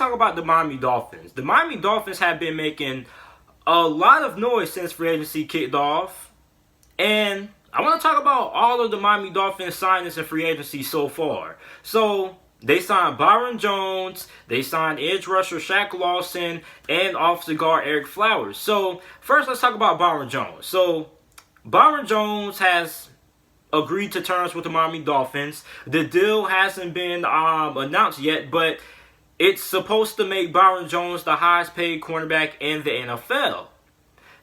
talk about the Miami Dolphins. The Miami Dolphins have been making a lot of noise since free agency kicked off. And I want to talk about all of the Miami Dolphins signings and free agency so far. So, they signed Byron Jones, they signed edge rusher Shaq Lawson, and offensive guard Ereck Flowers. So, first let's talk about Byron Jones. So, Byron Jones has agreed to terms with the Miami Dolphins. The deal hasn't been announced yet, but it's supposed to make Byron Jones the highest paid cornerback in the NFL.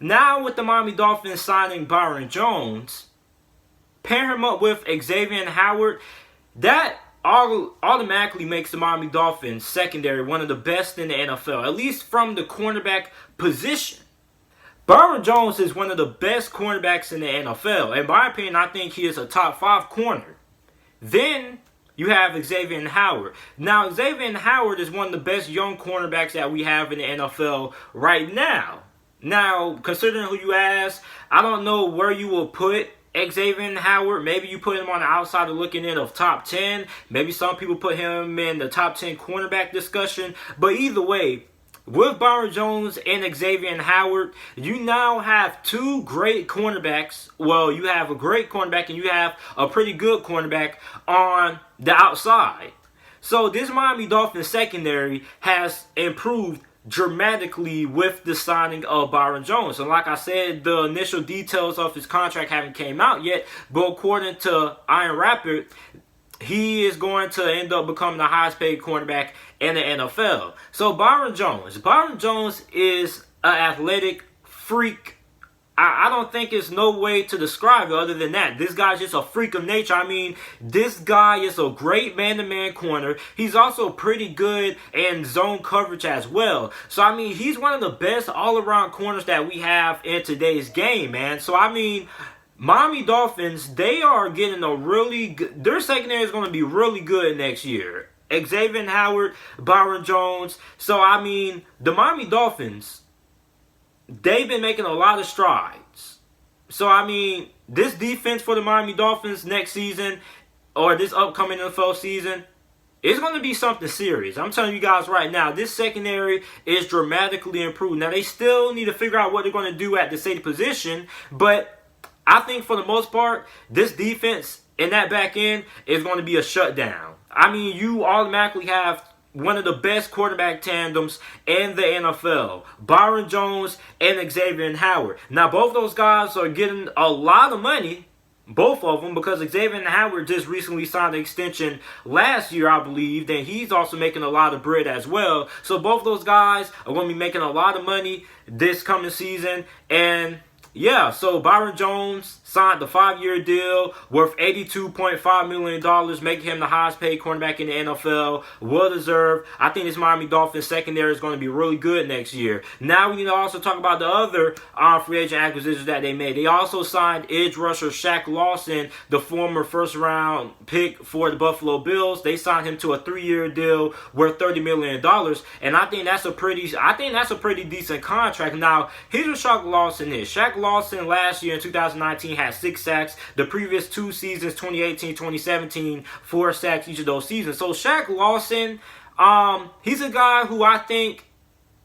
Now, with the Miami Dolphins signing Byron Jones, pair him up with Xavier Howard, that automatically makes the Miami Dolphins secondary one of the best in the NFL, at least from the cornerback position. Byron Jones is one of the best cornerbacks in the NFL. In my opinion, I think he is a top 5 corner. Then you have Xavier Howard. Now, Xavier Howard is one of the best young cornerbacks that we have in the NFL right now. Now, considering who you ask, I don't know where you will put Xavier Howard. Maybe you put him on the outside of looking in of top 10. Maybe some people put him in the top 10 cornerback discussion. But either way, with Byron Jones and Xavier Howard, you now have 2 great cornerbacks. Well, you have a great cornerback and you have a pretty good cornerback on the outside. So this Miami Dolphins secondary has improved dramatically with the signing of Byron Jones. And like I said, the initial details of his contract haven't came out yet, but according to Iron Rapid, he is going to end up becoming the highest paid cornerback in the NFL. So Byron Jones is an athletic freak. I don't think there's no way to describe it other than that. This guy's just a freak of nature. I mean, this guy is a great man-to-man corner. He's also pretty good in zone coverage as well. So, I mean, he's one of the best all-around corners that we have in today's game, man. So, I mean, Miami Dolphins, they are getting a really good... Their secondary is going to be really good next year. Xavier Howard, Byron Jones. So, I mean, the Miami Dolphins, they've been making a lot of strides. So, I mean, this defense for the Miami Dolphins next season, or this upcoming NFL season, is going to be something serious. I'm telling you guys right now, this secondary is dramatically improved. Now, they still need to figure out what they're going to do at the safety position, but I think for the most part, this defense in that back end is going to be a shutdown. I mean, you automatically have one of the best quarterback tandems in the NFL. Byron Jones and Xavier Howard. Now, both those guys are getting a lot of money. Both of them, because Xavier Howard just recently signed an extension last year, I believe. Then he's also making a lot of bread as well. So both those guys are going to be making a lot of money this coming season. And yeah, so Byron Jones signed the 5-year deal worth $82.5 million, making him the highest paid cornerback in the NFL. Well deserved. I think this Miami Dolphins secondary is going to be really good next year. Now we need to also talk about the other free agent acquisitions that they made. They also signed edge rusher Shaq Lawson, the former first-round pick for the Buffalo Bills. They signed him to a 3-year deal worth $30 million, and I think that's a pretty decent contract. Now, here's what Shaq Lawson is. Shaq Lawson last year in 2019 had 6 sacks. The previous 2 seasons, 2018, 2017, 4 sacks each of those seasons. So Shaq Lawson, he's a guy who I think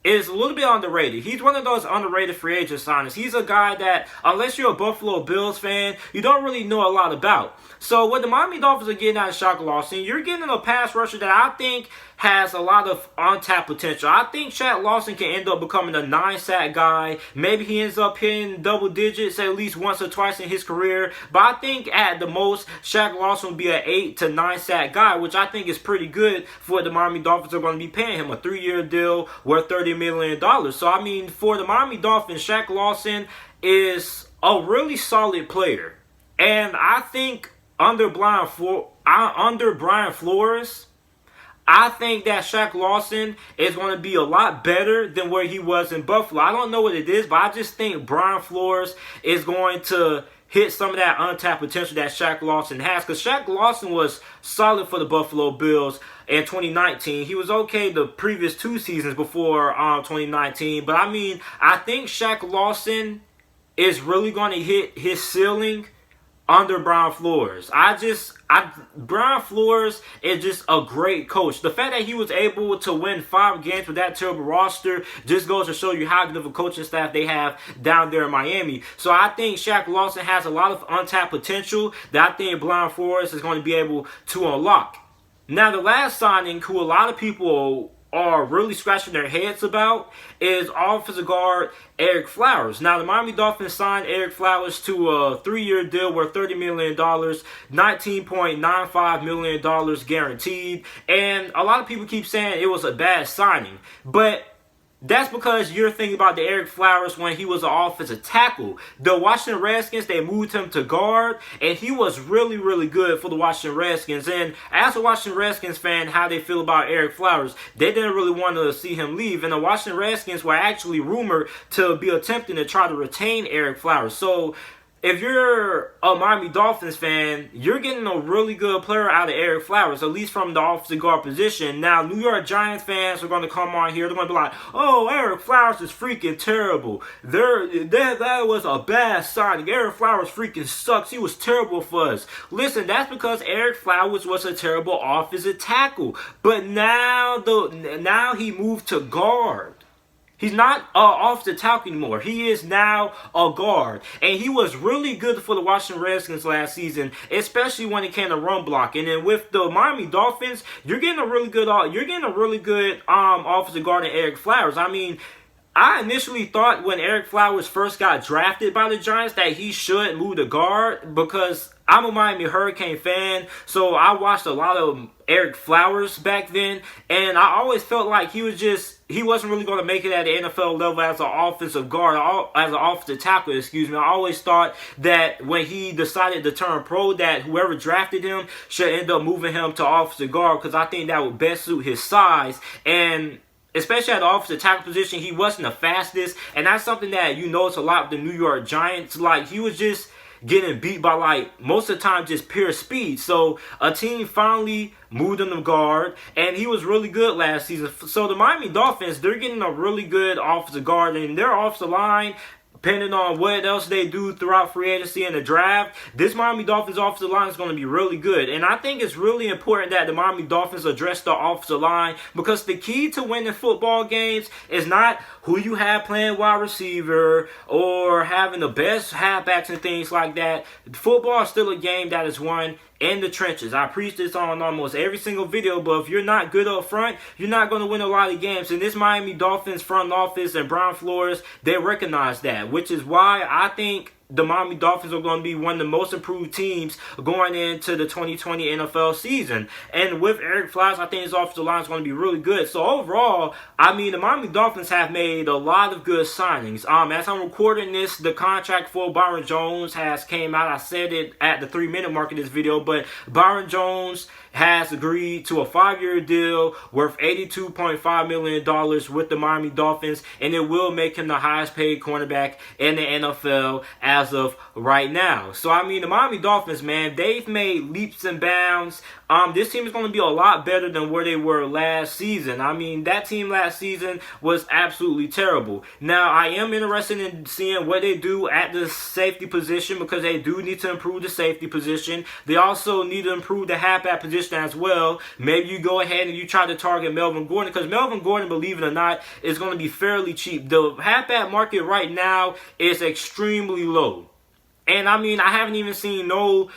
is a little bit underrated. He's one of those underrated free agent signings. He's a guy that, unless you're a Buffalo Bills fan, you don't really know a lot about. So what the Miami Dolphins are getting out of Shaq Lawson, you're getting a pass rusher that I think has a lot of untapped potential. I think Shaq Lawson can end up becoming a 9-sack guy. Maybe he ends up hitting double digits at least once or twice in his career. But I think at the most, Shaq Lawson will be an 8 to 9-sack guy, which I think is pretty good for what the Miami Dolphins are going to be paying him. A 3-year deal worth $30 million. So, I mean, for the Miami Dolphins, Shaq Lawson is a really solid player. And I think under Brian Flores, I think that Shaq Lawson is going to be a lot better than where he was in Buffalo. I don't know what it is, but I just think Brian Flores is going to hit some of that untapped potential that Shaq Lawson has. Because Shaq Lawson was solid for the Buffalo Bills in 2019. He was okay the previous 2 seasons before 2019. But, I mean, I think Shaq Lawson is really going to hit his ceiling under Brian Flores. Brian Flores is just a great coach. The fact that he was able to win 5 games with that terrible roster just goes to show you how good of a coaching staff they have down there in Miami. So I think Shaq Lawson has a lot of untapped potential that I think Brian Flores is going to be able to unlock. Now, the last signing, who a lot of people are really scratching their heads about, is offensive guard Ereck Flowers. Now, the Miami Dolphins signed Ereck Flowers to a 3-year deal worth $30 million, $19.95 million guaranteed. And a lot of people keep saying it was a bad signing. But that's because you're thinking about the Ereck Flowers when he was an offensive tackle. The Washington Redskins, they moved him to guard, and he was really, really good for the Washington Redskins. And as a Washington Redskins fan, how they feel about Ereck Flowers, they didn't really want to see him leave. And the Washington Redskins were actually rumored to be attempting to try to retain Ereck Flowers. So if you're a Miami Dolphins fan, you're getting a really good player out of Ereck Flowers, at least from the offensive guard position. Now, New York Giants fans are going to come on here. They're going to be like, oh, Ereck Flowers is freaking terrible. That was a bad signing. Ereck Flowers freaking sucks. He was terrible for us. Listen, that's because Ereck Flowers was a terrible offensive tackle. But now he moved to guard. He's not off the tackle anymore. He is now a guard. And he was really good for the Washington Redskins last season, especially when it came to run blocking. And with the Miami Dolphins, you're getting a really good offensive guard in Ereck Flowers. I mean, I initially thought when Ereck Flowers first got drafted by the Giants that he should move to guard, because I'm a Miami Hurricane fan, so I watched a lot of Ereck Flowers back then, and I always felt like he wasn't really going to make it at the NFL level as an offensive guard, as an offensive tackle, I always thought that when he decided to turn pro, that whoever drafted him should end up moving him to offensive guard, because I think that would best suit his size. And especially at the offensive tackle position, he wasn't the fastest, and that's something that you notice a lot with the New York Giants. Like, he was just getting beat by, like, most of the time just pure speed. So a team finally moved him to guard, and he was really good last season. So the Miami Dolphins, they're getting a really good offensive guard, and their offensive line, depending on what else they do throughout free agency and the draft, this Miami Dolphins offensive line is going to be really good. And I think it's really important that the Miami Dolphins address the offensive line, because the key to winning football games is not who you have playing wide receiver or having the best halfbacks and things like that. Football is still a game that is won in the trenches. I preach this on almost every single video, but if you're not good up front, you're not going to win a lot of games. And this Miami Dolphins front office and Brian Flores, they recognize that, which is why I think the Miami Dolphins are going to be one of the most improved teams going into the 2020 NFL season. And with Ereck Flowers, I think his offensive line is going to be really good. So overall, I mean, the Miami Dolphins have made a lot of good signings. As I'm recording this, the contract for Byron Jones has came out. I said it at the 3-minute mark of this video, but Byron Jones has agreed to a 5-year deal worth $82.5 million with the Miami Dolphins, and it will make him the highest paid cornerback in the NFL as of right now. So, I mean, the Miami Dolphins, man, they've made leaps and bounds. This team is going to be a lot better than where they were last season. I mean, that team last season was absolutely terrible. Now, I am interested in seeing what they do at the safety position, because they do need to improve the safety position. They also need to improve the halfback position as well. Maybe you go ahead and you try to target Melvin Gordon, because Melvin Gordon, believe it or not, is going to be fairly cheap. The halfback market right now is extremely low. And I mean, I haven't even seen no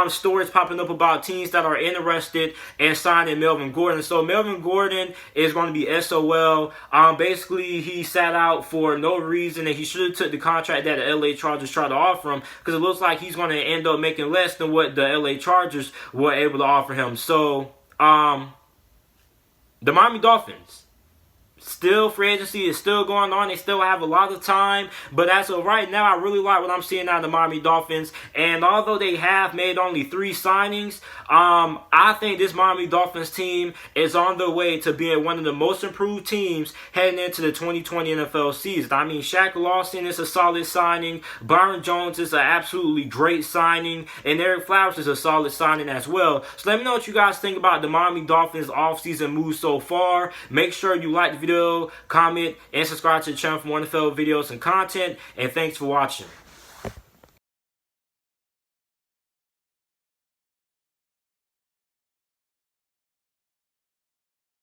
stories popping up about teams that are interested in signing Melvin Gordon. So Melvin Gordon is going to be SOL. Basically, he sat out for no reason, and he should have took the contract that the LA Chargers tried to offer him, because it looks like he's going to end up making less than what the LA Chargers were able to offer him. So, the Miami Dolphins, still, free agency is still going on. They still have a lot of time. But as of right now, I really like what I'm seeing out of the Miami Dolphins. And although they have made only 3 signings, I think this Miami Dolphins team is on their way to being one of the most improved teams heading into the 2020 NFL season. I mean, Shaq Lawson is a solid signing. Byron Jones is an absolutely great signing. And Ereck Flowers is a solid signing as well. So let me know what you guys think about the Miami Dolphins offseason moves so far. Make sure you like the video, comment, and subscribe to the channel for more NFL videos and content. And thanks for watching.